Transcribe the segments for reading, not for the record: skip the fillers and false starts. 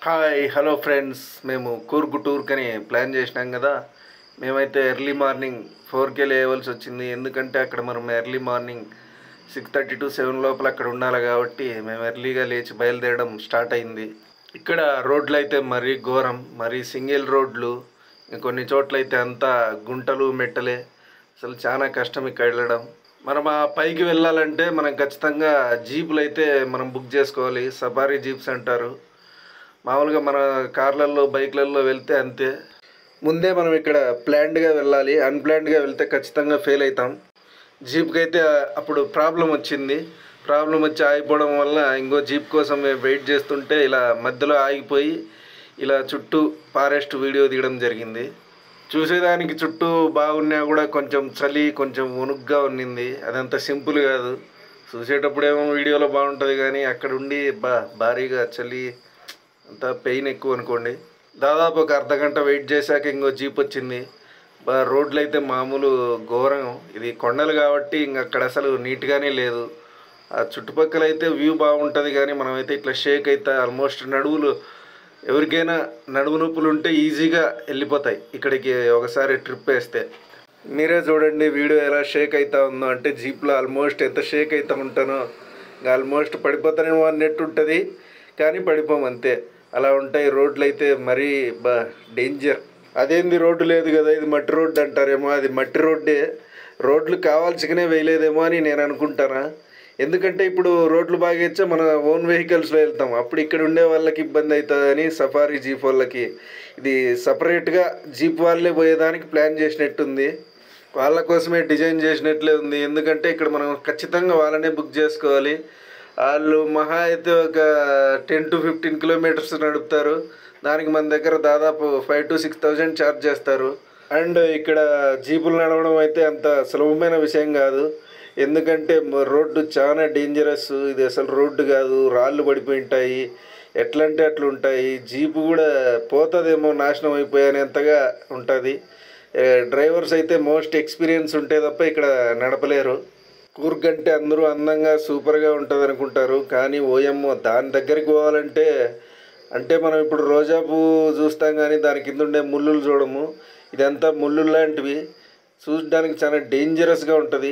Hi hello friends, మేము Coorg టూర్కని plan చేసినాం కదా. మేమైతే ఎర్లీ మార్నింగ్ 4కే లేవలసి వచ్చింది. ఎందుకంటే అక్కడ మనం ఎర్లీ మార్నింగ్ 6:30 to 7 లోపల అక్కడ ఉండాలి కాబట్టి మేము ఎర్లీగా లేచి బయలుదేరడం స్టార్ట్ అయింది. ఇక్కడ రోడ్లు అయితే మరీ ఘోరం, మరీ సింగిల్ రోడ్లు, కొన్ని చోట్ల అయితే అంతా గుంటలు మెట్టలే. అసలు చాలా కష్టం ఇక్కడ వెళ్ళడం. మనం ఆ పైకి వెళ్ళాలంటే మనం ఖచ్చితంగా జీపులు అయితే మనం బుక్ చేసుకోవాలి. సఫారీ జీప్స్ అంటారు. మామూలుగా మన కార్లలో బైక్లలో వెళ్తే అంతే. ముందే మనం ఇక్కడ ప్లాన్డ్గా వెళ్ళాలి. అన్ప్లాన్డ్గా వెళ్తే ఖచ్చితంగా ఫెయిల్ అవుతాం. జీప్కి అయితే అప్పుడు ప్రాబ్లం వచ్చింది. ప్రాబ్లం వచ్చి ఆగిపోవడం వల్ల ఇంకో జీప్ కోసం మేము వెయిట్ చేస్తుంటే ఇలా మధ్యలో ఆగిపోయి ఇలా చుట్టూ ఫారెస్ట్ వీడియో తీయడం జరిగింది. చూసేదానికి చుట్టూ బాగున్నా కూడా కొంచెం చలి, కొంచెం వణుగ్గా ఉన్నింది. అదంతా సింపుల్ కాదు. చూసేటప్పుడేమో వీడియోలో బాగుంటుంది కానీ అక్కడ ఉండి భారీగా చలి, అంత పెయిన్ ఎక్కువ అనుకోండి. దాదాపు ఒక అర్ధగంట వెయిట్ చేశాక ఇంకో జీప్ వచ్చింది. రోడ్లు అయితే మామూలు ఘోరం. ఇది కొండలు కాబట్టి ఇంక అక్కడ అసలు నీట్గానే లేదు. ఆ చుట్టుపక్కల అయితే వ్యూ బాగుంటుంది కానీ మనమైతే ఇట్లా షేక్ అయితే ఆల్మోస్ట్ నడువులు, ఎవరికైనా నడుము నొప్పులు ఉంటే ఈజీగా వెళ్ళిపోతాయి ఇక్కడికి ఒకసారి ట్రిప్ వేస్తే. మీరే చూడండి వీడియో ఎలా షేక్ అవుతా ఉందో. అంటే జీప్లో ఆల్మోస్ట్ ఎంత షేక్ అవుతూ ఉంటానో, ఆల్మోస్ట్ పడిపోతానేమో అన్నట్టు ఉంటుంది కానీ పడిపోము అంతే. అలా ఉంటాయి రోడ్లు అయితే మరీ డేంజర్. అదేంది రోడ్డు లేదు కదా, ఇది మట్టి రోడ్డు అంటారేమో. అది మట్టి రోడ్డే, రోడ్లు కావాల్సిగానే వేయలేదేమో అని నేను అనుకుంటానా. ఎందుకంటే ఇప్పుడు రోడ్లు బాగా ఇచ్చా మన ఓన్ వెహికల్స్లో వెళ్తాం, అప్పుడు ఇక్కడ ఉండే వాళ్ళకి ఇబ్బంది అవుతుందని సఫారీ జీప్ వాళ్ళకి ఇది సపరేట్గా జీప్ వాళ్ళే పోయేదానికి ప్లాన్ చేసినట్టుంది. వాళ్ళ కోసమే డిజైన్ చేసినట్లే ఉంది. ఎందుకంటే ఇక్కడ మనం ఖచ్చితంగా వాళ్ళనే బుక్ చేసుకోవాలి. వాళ్ళు మహా అయితే ఒక 10 to 15 kilometers నడుపుతారు. దానికి మన దగ్గర దాదాపు 5,000 to 6,000 ఛార్జ్ చేస్తారు. అండ్ ఇక్కడ జీపులు నడవడం అయితే అంత సులభమైన విషయం కాదు. ఎందుకంటే రోడ్డు చాలా డేంజరస్. ఇది అసలు రోడ్డు కాదు, రాళ్ళు పడిపోయి ఉంటాయి, ఎట్లా అంటే అట్లా ఉంటాయి. జీపు కూడా పోతుందేమో, నాశనం అయిపోయేంతగా ఉంటుంది. డ్రైవర్స్ అయితే మోస్ట్ ఎక్స్పీరియన్స్ ఉంటే తప్ప ఇక్కడ నడపలేరు. కూర్గ్ అంటే అందరూ అందంగా సూపర్గా ఉంటుంది అనుకుంటారు కానీ ఓయమ్మో దాని దగ్గరికి పోవాలంటే, అంటే మనం ఇప్పుడు రోజా పువ్వు చూస్తాం కానీ దాని కింద ఉండే ముళ్ళులు చూడము. ఇదంతా ముళ్ళు లాంటివి, చూడడానికి చాలా డేంజరస్గా ఉంటుంది.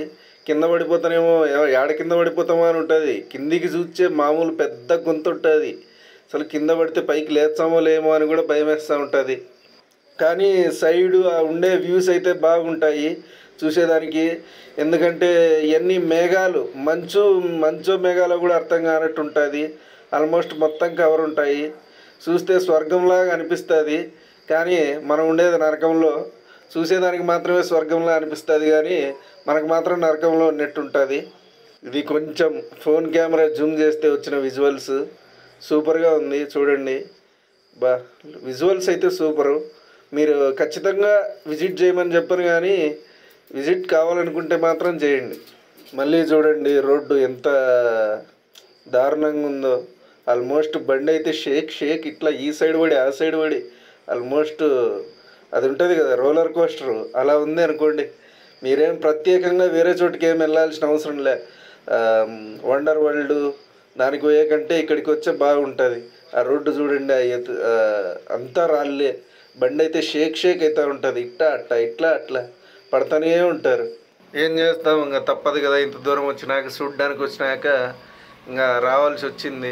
కింద పడిపోతానేమో, ఏడ కింద పడిపోతామో అని ఉంటుంది. కిందికి చూస్తే మామూలు పెద్ద గొంతు ఉంటుంది. అసలు కింద పడితే పైకి లేచామో లేమో అని కూడా భయం వేస్తూ ఉంటుంది. కానీ సైడు ఉండే వ్యూస్ అయితే బాగుంటాయి చూసేదానికి. ఎందుకంటే ఇవన్నీ మేఘాలు, మంచు మేఘాలు కూడా అర్థం కానట్టు ఉంటుంది. ఆల్మోస్ట్ మొత్తం కవర్ ఉంటాయి. చూస్తే స్వర్గంలాగా అనిపిస్తుంది కానీ మనం ఉండేది నరకంలో. చూసేదానికి మాత్రమే స్వర్గంలా అనిపిస్తుంది కానీ మనకు మాత్రం నరకంలో ఉన్నట్టు ఉంటుంది. ఇది కొంచెం ఫోన్ కెమెరా జూమ్ చేస్తే వచ్చిన విజువల్స్ సూపర్గా ఉంది చూడండి. విజువల్స్ అయితే సూపరు. మీరు ఖచ్చితంగా విజిట్ చేయమని చెప్పను కానీ విజిట్ కావాలనుకుంటే మాత్రం చేయండి. మళ్ళీ చూడండి రోడ్డు ఎంత దారుణంగా ఉందో. ఆల్మోస్ట్ బండి అయితే షేక్ ఇట్లా ఈ సైడ్ పడి ఆ సైడ్ పడి, ఆల్మోస్ట్ అది ఉంటుంది కదా రోలర్ కోస్టర్, అలా ఉంది అనుకోండి. మీరేం ప్రత్యేకంగా వేరే చోటుకి ఏం వెళ్ళాల్సిన అవసరం లే. వండర్ వరల్డ్ దానికి పోయే కంటే ఇక్కడికి వచ్చే బాగుంటుంది. ఆ రోడ్డు చూడండి, అంతా రాళ్ళే. బండి అయితే షేక్ అవుతూ ఉంటుంది. ఇట్లా అట్లా పడతానే ఉంటారు. ఏం చేస్తాం, ఇంకా తప్పదు కదా. ఇంత దూరం వచ్చినాక, చూడ్డానికి వచ్చినాక ఇంకా రావాల్సి వచ్చింది.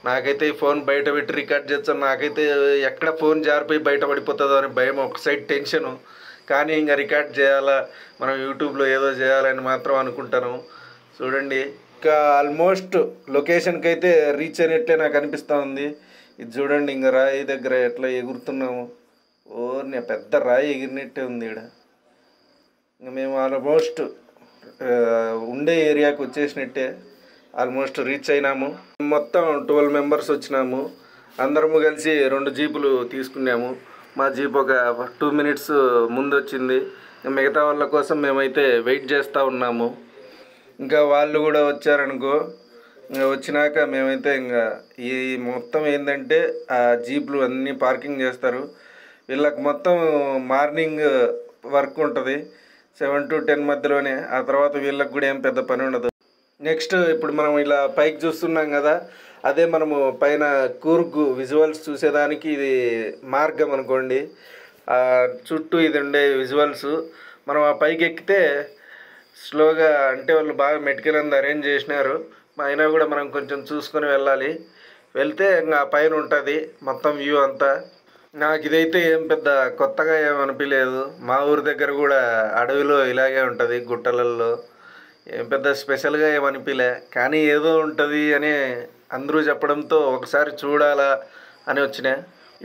నాకైతే ఈ ఫోన్ బయట పెట్టి రికార్డ్ చేస్తాను. నాకైతే ఎక్కడ ఫోన్ జారిపోయి బయట పడిపోతుందో అని భయం, ఒక సైడ్ టెన్షను. కానీ ఇంకా రికార్డ్ చేయాలా, మనం యూట్యూబ్లో ఏదో చేయాలని మాత్రం అనుకుంటాను. చూడండి ఇంకా ఆల్మోస్ట్ లొకేషన్కి అయితే రీచ్ అయినట్లే నాకు అనిపిస్తూ ఉంది. ఇది చూడండి, ఇంకా రాయి దగ్గర ఎట్లా ఎగురుతున్నాము. పెద్ద రాయి ఎగిరినట్టే ఉంది ఇక్కడ. ఇంకా మేము ఆల్మోస్ట్ ఉండే ఏరియాకి వచ్చేసినట్టే, ఆల్మోస్ట్ రీచ్ అయినాము. మొత్తం 12 members వచ్చినాము. అందరము కలిసి 2 జీపులు తీసుకున్నాము. మా జీప్ ఒక 2 minutes ముందు వచ్చింది. మిగతా వాళ్ళ కోసం మేమైతే వెయిట్ చేస్తూ ఉన్నాము. ఇంకా వాళ్ళు కూడా వచ్చారనుకో. ఇంకా వచ్చినాక మేమైతే ఇంకా ఈ మొత్తం ఏంటంటే ఆ జీపులు అన్నీ పార్కింగ్ చేస్తారు. వీళ్ళకి మొత్తం మార్నింగ్ వర్క్ ఉంటుంది 7 to 10 మధ్యలోనే. ఆ తర్వాత వీళ్ళకి కూడా ఏం పెద్ద పని ఉండదు. నెక్స్ట్ ఇప్పుడు మనం ఇలా పైకి చూస్తున్నాం కదా, అదే మనము పైన కూర్గు విజువల్స్ చూసేదానికి ఇది మార్గం అనుకోండి. చుట్టూ ఇది ఉండే విజువల్స్ మనం ఆ పైకి ఎక్కితే స్లోగా, అంటే వాళ్ళు బాగా మెటికల్ అంతా అరేంజ్ చేసినారు. అయినా కూడా మనం కొంచెం చూసుకొని వెళ్ళాలి. వెళ్తే ఇంకా పైన ఉంటుంది మొత్తం వ్యూ అంతా. నాకు ఇదైతే ఏం పెద్ద కొత్తగా ఏమనిపించలేదు. మా ఊరి దగ్గర కూడా అడవిలో ఇలాగే ఉంటుంది, గుట్టలల్లో. ఏం పెద్ద స్పెషల్గా ఏమనిపించలే, కానీ ఏదో ఉంటుంది అని అందరూ చెప్పడంతో ఒకసారి చూడాలా అని వచ్చినా.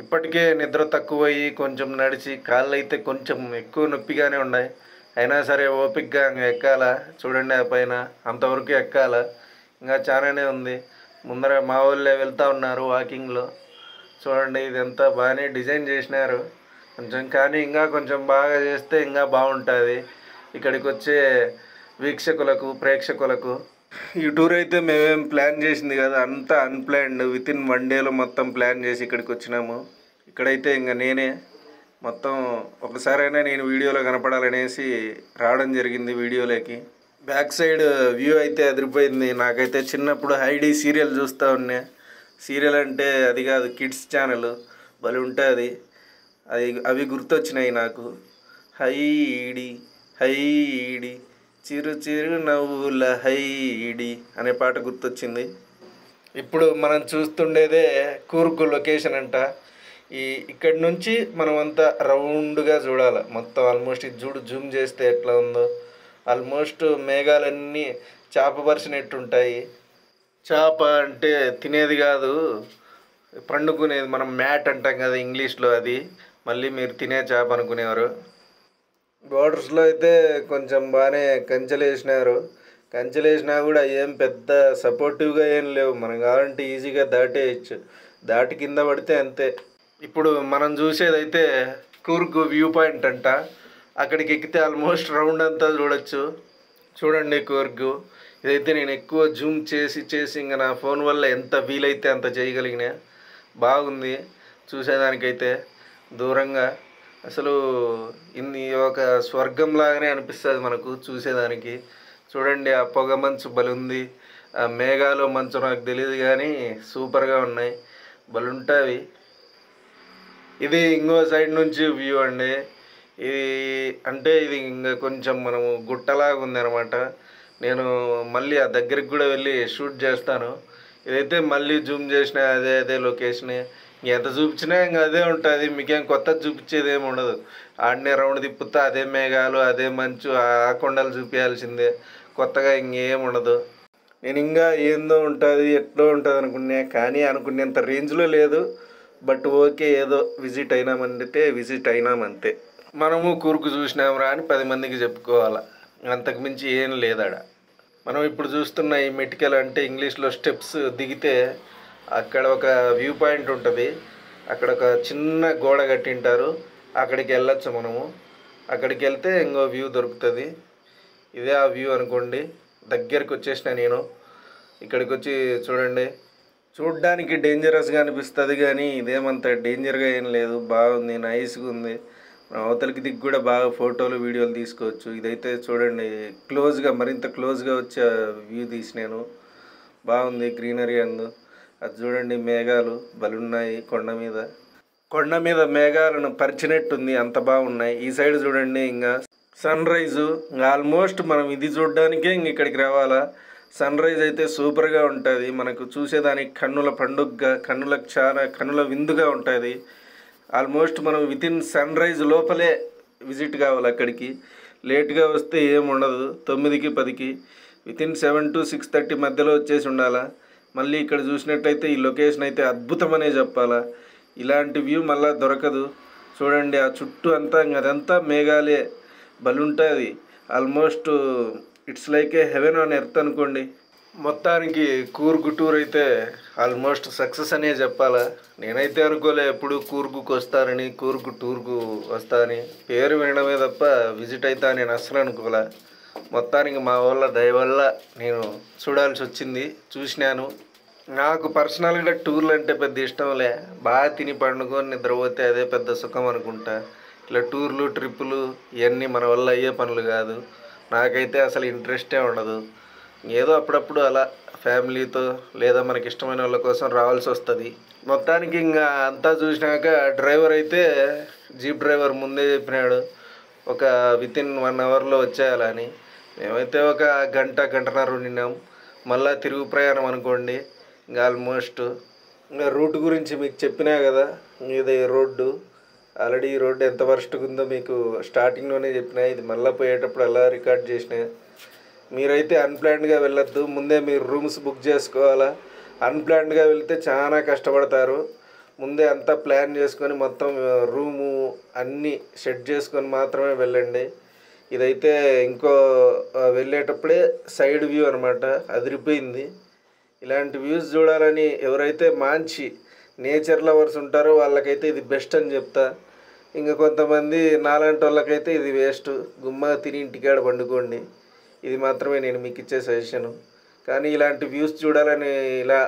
ఇప్పటికే నిద్ర తక్కువయ్యి కొంచెం నడిచి కాళ్ళు అయితే కొంచెం ఎక్కువ నొప్పిగానే ఉన్నాయి. అయినా సరే ఓపికగా ఇంకా ఎక్కాలా. చూడండి ఆ పైన అంతవరకు ఎక్కాలా, ఇంకా చాలానే ఉంది. ముందర మా వాళ్ళే వెళ్తూ ఉన్నారు వాకింగ్లో. చూడండి ఇదంతా బాగానే డిజైన్ చేసినారు కొంచెం, కానీ ఇంకా కొంచెం బాగా చేస్తే ఇంకా బాగుంటుంది ఇక్కడికి వచ్చే వీక్షకులకు, ప్రేక్షకులకు. ఈ టూర్ అయితే మేమేం ప్లాన్ చేసింది కదా, అంతా అన్ప్లాన్డ్. వితిన్ 1 డేలో మొత్తం ప్లాన్ చేసి ఇక్కడికి వచ్చినాము. ఇక్కడైతే ఇంకా నేనే మొత్తం ఒకసారైనా నేను వీడియోలో కనపడాలనేసి రావడం జరిగింది వీడియోలోకి. బ్యాక్ సైడ్ వ్యూ అయితే అదిరిపోయింది. నాకైతే చిన్నప్పుడు హైడీ సీరియల్ చూస్తూ ఉన్నా. సీరియల్ అంటే అది కాదు, కిడ్స్ ఛానల్ భలే ఉంటుంది. అవి గుర్తొచ్చినాయి నాకు. హైడి హైడి చిరు చిరు నవ్వుల హైడి అనే పాట గుర్తొచ్చింది. ఇప్పుడు మనం చూస్తుండేదే కూర్గు లొకేషన్ అంట. ఇక్కడి నుంచి మనం అంతా రౌండ్గా చూడాలి మొత్తం. ఆల్మోస్ట్ ఇది చూడు, జూమ్ చేస్తే ఎట్లా ఉందో. ఆల్మోస్ట్ మేఘాలన్నీ చేప పరిచినట్టుంటాయి. చేప అంటే తినేది కాదు, పండుకునేది. మనం మ్యాట్ అంటాం కదా ఇంగ్లీష్లో, అది మళ్ళీ మీరు తినే చేప అనుకునేవారు. బోర్డర్స్లో అయితే కొంచెం బాగానే కంచెలు వేసినారు. కంచెలు వేసినా కూడా ఏం పెద్ద సపోర్టివ్గా ఏం లేవు. మనం కావాలంటే ఈజీగా దాటేయచ్చు, దాటి కింద పడితే అంతే. ఇప్పుడు మనం చూసేదైతే కూర్గు వ్యూ పాయింట్ అంట. అక్కడికి ఎక్కితే ఆల్మోస్ట్ రౌండ్ అంతా చూడొచ్చు. చూడండి కూర్గు. ఇదైతే నేను ఎక్కువ జూమ్ చేసి ఇంకా నా ఫోన్ వల్ల ఎంత వీలైతే అంత చేయగలిగినా. బాగుంది చూసేదానికైతే. దూరంగా అసలు ఇన్ని ఒక స్వర్గంలాగానే అనిపిస్తుంది మనకు చూసేదానికి. చూడండి ఆ పొగ మంచు బలుంది, ఆ మేఘాలు మంచు నాకు తెలియదు కానీ సూపర్గా ఉన్నాయి, బలుంటాయి. ఇది ఇంకో సైడ్ నుంచి వ్యూ అండి. ఇది అంటే ఇది ఇంకా కొంచెం మనము గుట్టలాగా ఉంది అనమాట. నేను మళ్ళీ ఆ దగ్గరికి కూడా వెళ్ళి షూట్ చేస్తాను. ఇదైతే మళ్ళీ జూమ్ చేసిన అదే లొకేషనే. ఎంత చూపించినా ఇంకా అదే ఉంటుంది, మీకేం కొత్త చూపించేది ఏమి ఉండదు. ఆడనే రౌండ్ తిప్పుతా అదే మేఘాలు, అదే మంచు, ఆ కొండలు చూపించాల్సిందే, కొత్తగా ఇంకేం ఉండదు. నేను ఇంకా ఏందో ఉంటుంది, ఎట్లా ఉంటుంది అనుకున్నా, కానీ అనుకునేంత రేంజ్లో లేదు. బట్ ఓకే, ఏదో విజిట్ అయినామంటే విజిట్ అయినామంతే. మనము కూర్గు చూసినాంరా అని 10 మందికి చెప్పుకోవాలా, అంతకుమించి ఏం లేదాడ. మనం ఇప్పుడు చూస్తున్న ఈ మెటికల్ అంటే ఇంగ్లీష్లో స్టెప్స్ దిగితే అక్కడ ఒక వ్యూ పాయింట్ ఉంటుంది. అక్కడ ఒక చిన్న గోడ కట్టింటారు, అక్కడికి వెళ్ళొచ్చు మనము. అక్కడికి వెళ్తే ఇంకో వ్యూ దొరుకుతుంది. ఇదే ఆ వ్యూ అనుకోండి. దగ్గరికి వచ్చేసిన నేను. ఇక్కడికి వచ్చి చూడండి. చూడ్డానికి డేంజరస్గా అనిపిస్తుంది కానీ ఇదేమంత డేంజర్గా ఏం లేదు. బాగుంది, నైస్గా ఉంది. అవతలికి దిక్కు కూడా బాగా ఫోటోలు, వీడియోలు తీసుకోవచ్చు. ఇదైతే చూడండి క్లోజ్గా, మరింత క్లోజ్గా వచ్చే వ్యూ తీసినాను. బాగుంది గ్రీనరీ అందు. అది చూడండి మేఘాలు బలున్నాయి కొండ మీద మేఘాలను పరిచినట్టుంది, అంత బాగున్నాయి. ఈ సైడ్ చూడండి ఇంకా సన్ రైజు. ఆల్మోస్ట్ మనం ఇది చూడడానికే ఇంక ఇక్కడికి రావాలా. సన్ రైజ్ అయితే సూపర్గా ఉంటుంది. మనకు చూసేదానికి కన్నుల పండుగగా, కన్నులకు చాలా కన్నుల విందుగా ఉంటుంది. ఆల్మోస్ట్ మనం వితిన్ సన్ రైజ్ లోపలే విజిట్ కావాలి అక్కడికి. లేట్గా వస్తే ఏముండదు. 9కి 10కి వితిన్ 7 to 6:30 మధ్యలో వచ్చేసి ఉండాలా. మళ్ళీ ఇక్కడ చూసినట్టయితే ఈ లొకేషన్ అయితే అద్భుతమనే చెప్పాలా. ఇలాంటి వ్యూ మళ్ళీ దొరకదు. చూడండి ఆ చుట్టూ అంతా, అదంతా మేఘాలే, బలుంటుంది. Almost it's like a heaven on earth అనుకోండి. మొత్తానికి కూర్గు టూర్ అయితే ఆల్మోస్ట్ సక్సెస్ అనే చెప్పాలా. నేనైతే అనుకోలే ఎప్పుడు కూర్గుకు వస్తారని, కూర్గు టూర్కు వస్తారని. పేరు వినడమే తప్ప విజిట్ అవుతా నేను అస్సలు అనుకోలే. మొత్తానికి మా వాళ్ళ దయ వల్ల నేను చూడాల్సి వచ్చింది, చూసినాను. నాకు పర్సనల్గా టూర్లు అంటే పెద్ద ఇష్టంలే. బాగా తిని పండుకొని నిద్రపోతే అదే పెద్ద సుఖం అనుకుంటా. ఇట్లా టూర్లు, ట్రిప్పులు ఇవన్నీ మన వల్ల అయ్యే పనులు కాదు. నాకైతే అసలు ఇంట్రెస్టే ఉండదు. ఏదో అప్పుడప్పుడు అలా ఫ్యామిలీతో లేదా మనకి ఇష్టమైన వాళ్ళ కోసం రావాల్సి వస్తుంది. మొత్తానికి ఇంకా అంతా చూసినాక డ్రైవర్ అయితే జీప్ డ్రైవర్ ముందే చెప్పినాడు ఒక వితిన్ 1 అవర్లో వచ్చేయాలని. మేమైతే ఒక గంటన్నర ఉండినాం. మళ్ళీ తిరుగు ప్రయాణం అనుకోండి. ఇంకా ఆల్మోస్ట్ ఇంకా రూట్ గురించి మీకు చెప్పినా కదా, ఇది రోడ్డు ఆల్రెడీ ఈ రోడ్డు ఎంత వరస్ట్గా ఉందో మీకు స్టార్టింగ్లోనే చెప్పినా. ఇది మళ్ళీ పోయేటప్పుడు ఎలా రికార్డ్ చేసినా. మీరైతే అన్ప్లాన్డ్గా వెళ్ళొద్దు, ముందే మీరు రూమ్స్ బుక్ చేసుకోవాలా. అన్ప్లాన్డ్గా వెళ్తే చాలా కష్టపడతారు. ముందే అంతా ప్లాన్ చేసుకొని మొత్తం రూము అన్నీ సెట్ చేసుకొని మాత్రమే వెళ్ళండి. ఇదైతే ఇంకో వెళ్ళేటప్పుడే సైడ్ వ్యూ అనమాట, అదిరిపోయింది. ఇలాంటి వ్యూస్ చూడాలని ఎవరైతే మంచి నేచర్ లవర్స్ ఉంటారో వాళ్ళకైతే ఇది బెస్ట్ అని చెప్తా. ఇంకా కొంతమంది నాలాంటి వాళ్ళకైతే ఇది వేస్ట్, గుమ్మగా తిని ఇంటికాడ పండుకోండి. ఇది మాత్రమే నేను మీకు ఇచ్చే సజెషను. కానీ ఇలాంటి వ్యూస్ చూడాలని ఇలా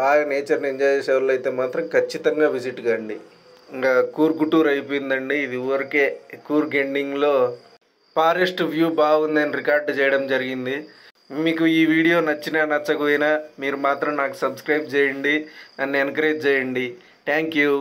బాగా నేచర్ని ఎంజాయ్ చేసే వాళ్ళు అయితే మాత్రం ఖచ్చితంగా విజిట్ కండి. ఇంకా కూర్గ్ టూర్ అయిపోయిందండి. ఇది ఊరికే కూర్గ్ ఎండింగ్లో ఫారెస్ట్ వ్యూ బాగుందని రికార్డు చేయడం జరిగింది. మీకు ఈ వీడియో నచ్చినా నచ్చకపోయినా మీరు మాత్రం నాకు సబ్స్క్రైబ్ చేయండి, నన్ను ఎంకరేజ్ చేయండి. Thank you.